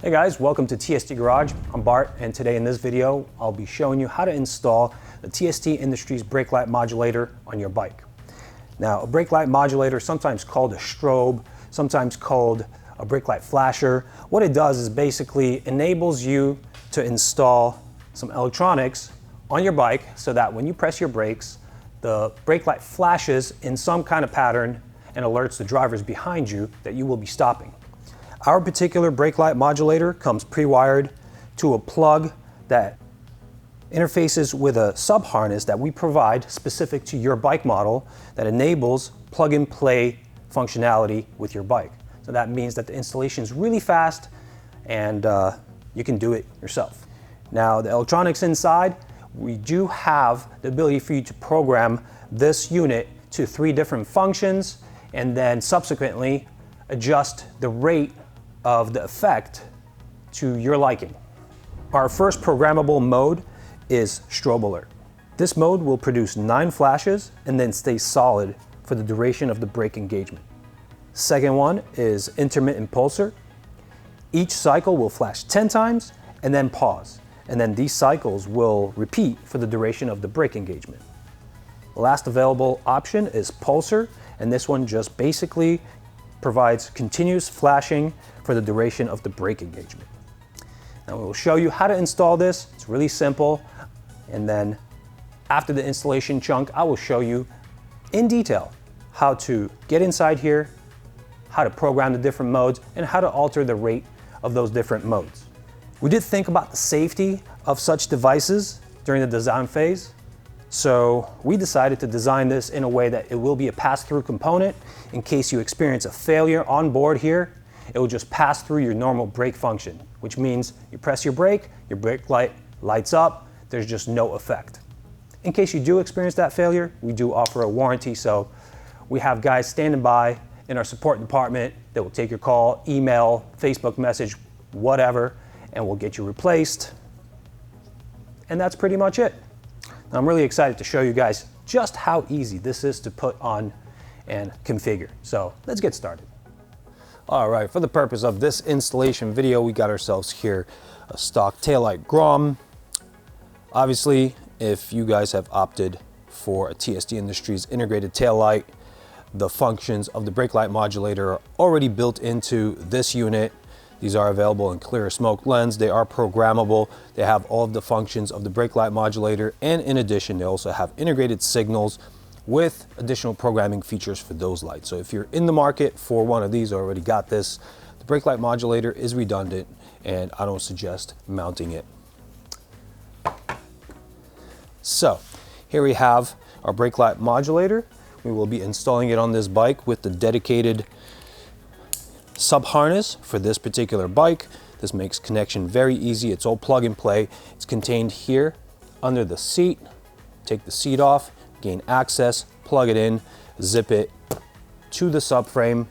Hey guys, welcome to TST Garage. I'm Bart, and today in this video, I'll be showing you how to install the TST Industries brake light modulator on your bike. Now, a brake light modulator, sometimes called a strobe, sometimes called a brake light flasher, what it does is basically enables you to install some electronics on your bike so that when you press your brakes, the brake light flashes in some kind of pattern and alerts the drivers behind you that you will be stopping. Our particular brake light modulator comes pre-wired to a plug that interfaces with a sub harness that we provide specific to your bike model that enables plug-and-play functionality with your bike. So that means that the installation is really fast and you can do it yourself. Now, the electronics inside, we do have the ability for you to program this unit to 3 different functions and then subsequently adjust the rate of the effect to your liking. Our first programmable mode is strobe alert. This mode will produce 9 flashes and then stay solid for the duration of the brake engagement. Second one is intermittent pulsar. Each cycle will flash 10 times and then pause, and then these cycles will repeat for the duration of the brake engagement. The last available option is pulsar, and this one just basically provides continuous flashing for the duration of the brake engagement. Now we'll show you how to install this. It's really simple. And then after the installation chunk, I will show you in detail how to get inside here, how to program the different modes, and how to alter the rate of those different modes. We did think about the safety of such devices during the design phase. So we decided to design this in a way that it will be a pass-through component. In case you experience a failure on board here, it will just pass through your normal brake function, which means you press your brake light lights up, there's just no effect. In case you do experience that failure, we do offer a warranty, so we have guys standing by in our support department that will take your call, email, Facebook message, whatever, and we'll get you replaced. And that's pretty much it. I'm really excited to show you guys just how easy this is to put on and configure. So let's get started. All right, for the purpose of this installation video, we got ourselves here a stock taillight Grom. Obviously, if you guys have opted for a TST Industries integrated taillight, the functions of the brake light modulator are already built into this unit. These are available in clear smoke lens. They are programmable. They have all of the functions of the brake light modulator. And in addition, they also have integrated signals with additional programming features for those lights. So if you're in the market for one of these or already got this, the brake light modulator is redundant and I don't suggest mounting it. So here we have our brake light modulator. We will be installing it on this bike with the dedicated sub harness for this particular bike. This makes connection very easy. It's all plug and play. It's contained here under the seat. Take the seat off, gain access, plug it in, zip it to the subframe,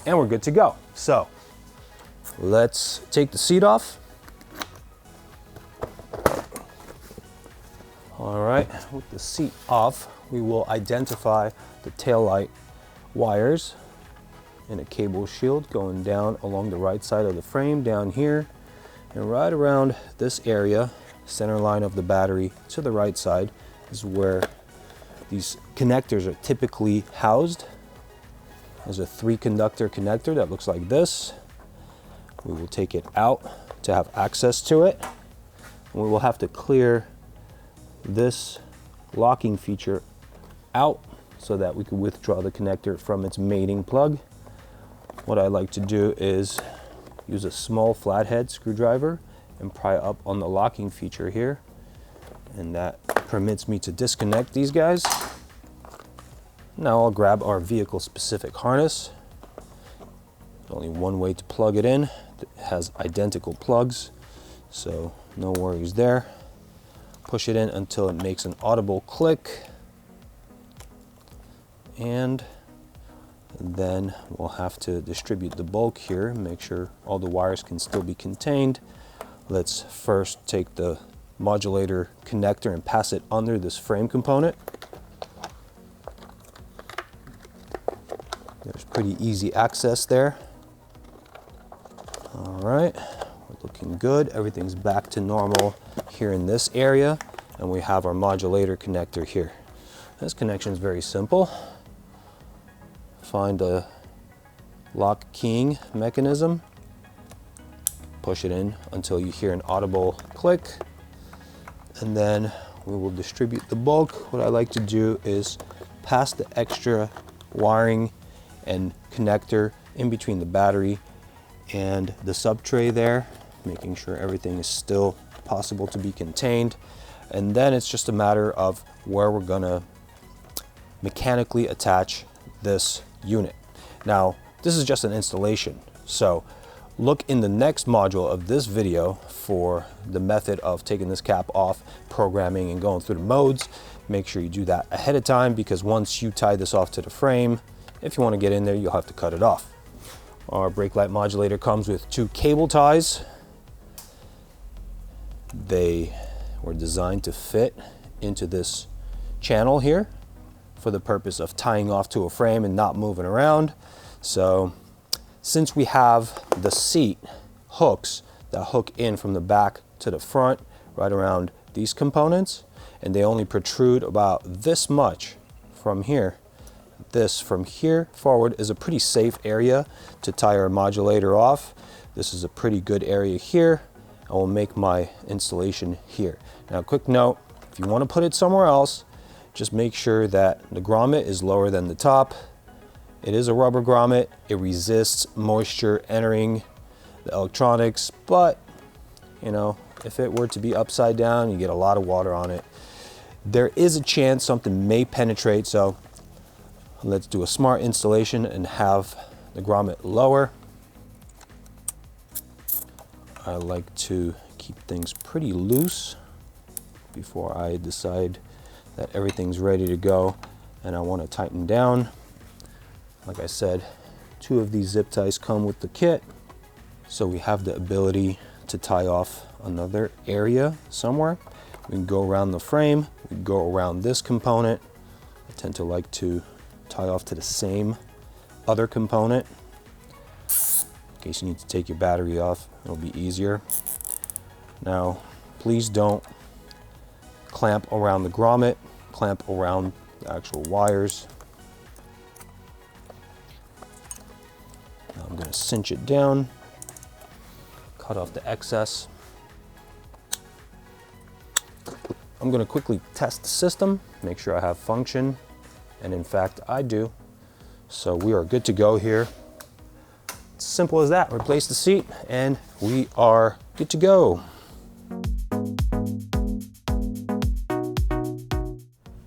and we're good to go. So let's take the seat off. All right, with the seat off, we will identify the taillight wires and a cable shield going down along the right side of the frame down here and right around this area, center line of the battery to the right side is where these connectors are typically housed. There's a 3-conductor connector that looks like this. We will take it out to have access to it, and we will have to clear this locking feature out so that we can withdraw the connector from its mating plug. What I like to do is use a small flathead screwdriver and pry up on the locking feature here, and that permits me to disconnect these guys. Now I'll grab our vehicle specific harness. There's only one way to plug it in. It has identical plugs, so no worries there. Push it in until it makes an audible click, and then we'll have to distribute the bulk here, make sure all the wires can still be contained. Let's first take the modulator connector and pass it under this frame component. There's pretty easy access there. All right, we're looking good. Everything's back to normal here in this area, and we have our modulator connector here. This connection is very simple. Find a lock keying mechanism, push it in until you hear an audible click, and then we will distribute the bulk. What I like to do is pass the extra wiring and connector in between the battery and the sub tray there, making sure everything is still possible to be contained. And then it's just a matter of where we're gonna mechanically attach this unit. Now, this is just an installation, so look in the next module of this video for the method of taking this cap off, programming, and going through the modes. Make sure you do that ahead of time, because once you tie this off to the frame, if you want to get in there, you'll have to cut it off. Our brake light modulator comes with 2 cable ties. They were designed to fit into this channel here for the purpose of tying off to a frame and not moving around. So since we have the seat hooks that hook in from the back to the front right around these components, and they only protrude about this much from here, this from here forward is a pretty safe area to tie our modulator off. This is a pretty good area here. I will make my installation here. Now, quick note, if you want to put it somewhere else, just make sure that the grommet is lower than the top. It is a rubber grommet. It resists moisture entering the electronics, but you know, if it were to be upside down, you get a lot of water on it. There is a chance something may penetrate, so let's do a smart installation and have the grommet lower. I like to keep things pretty loose before I decide that everything's ready to go and I want to tighten down. Like I said, 2 of these zip ties come with the kit, so we have the ability to tie off another area somewhere. We can go around the frame, we can go around this component. I tend to like to tie off to the same other component. In case you need to take your battery off, it'll be easier. Now, please don't clamp around the grommet, clamp around the actual wires. Now I'm going to cinch it down, cut off the excess. I'm going to quickly test the system, make sure I have function, and in fact I do. So we are good to go here. It's simple as that. Replace the seat and we are good to go.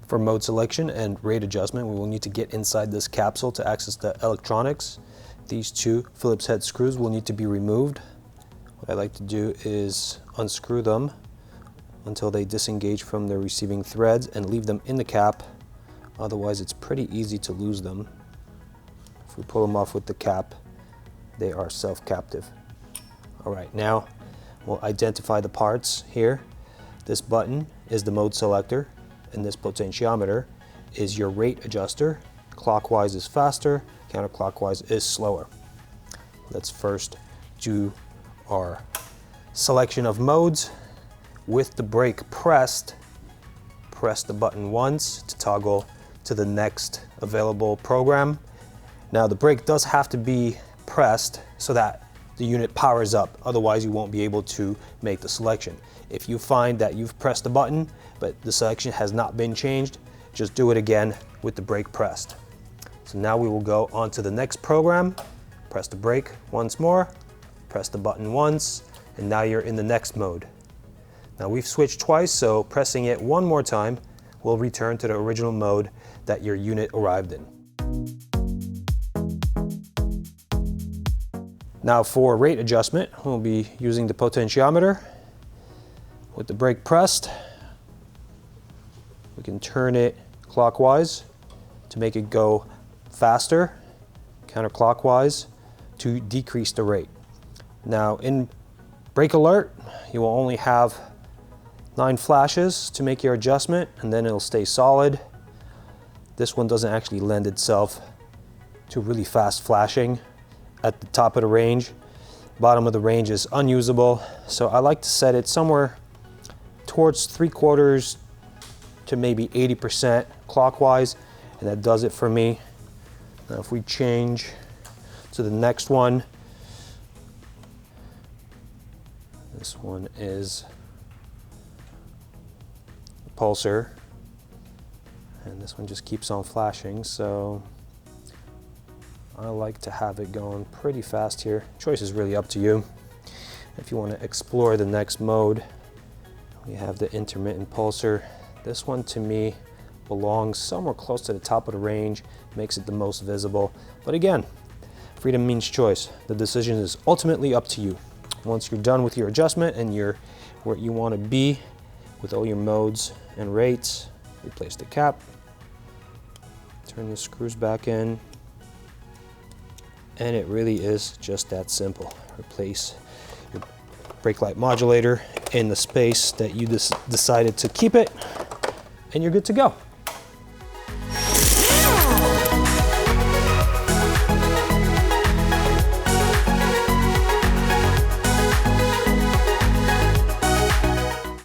For mode selection and rate adjustment, we will need to get inside this capsule to access the electronics. These 2 Phillips head screws will need to be removed. What I like to do is unscrew them until they disengage from their receiving threads and leave them in the cap. Otherwise, it's pretty easy to lose them. If we pull them off with the cap, they are self-captive. All right, now we'll identify the parts here. This button is the mode selector, and this potentiometer is your rate adjuster. Clockwise is faster, counterclockwise is slower. Let's first do our selection of modes. With the brake pressed, press the button once to toggle to the next available program. Now the brake does have to be pressed so that the unit powers up, otherwise you won't be able to make the selection. If you find that you've pressed the button but the selection has not been changed, just do it again with the brake pressed. So now we will go on to the next program. Press the brake once more, press the button once, and now you're in the next mode. Now we've switched twice, so pressing it one more time will return to the original mode that your unit arrived in. Now for rate adjustment, we'll be using the potentiometer. With the brake pressed, we can turn it clockwise to make it go faster, counterclockwise to decrease the rate. Now in brake alert, you will only have 9 flashes to make your adjustment, and then it'll stay solid. This one doesn't actually lend itself to really fast flashing at the top of the range. bottom of the range is unusable. So I like to set it somewhere towards 3/4 to maybe 80% clockwise, and that does it for me. Now if we change to the next one, this one is pulsar, and this one just keeps on flashing, so I like to have it going pretty fast here. Choice is really up to you. If you want to explore the next mode, we have the intermittent pulsar. This one to me belongs somewhere close to the top of the range, makes it the most visible. But again, freedom means choice. The decision is ultimately up to you. Once you're done with your adjustment and you're where you want to be with all your modes and rates, replace the cap, turn the screws back in, and it really is just that simple. Replace your brake light modulator in the space that you decided to keep it, and you're good to go.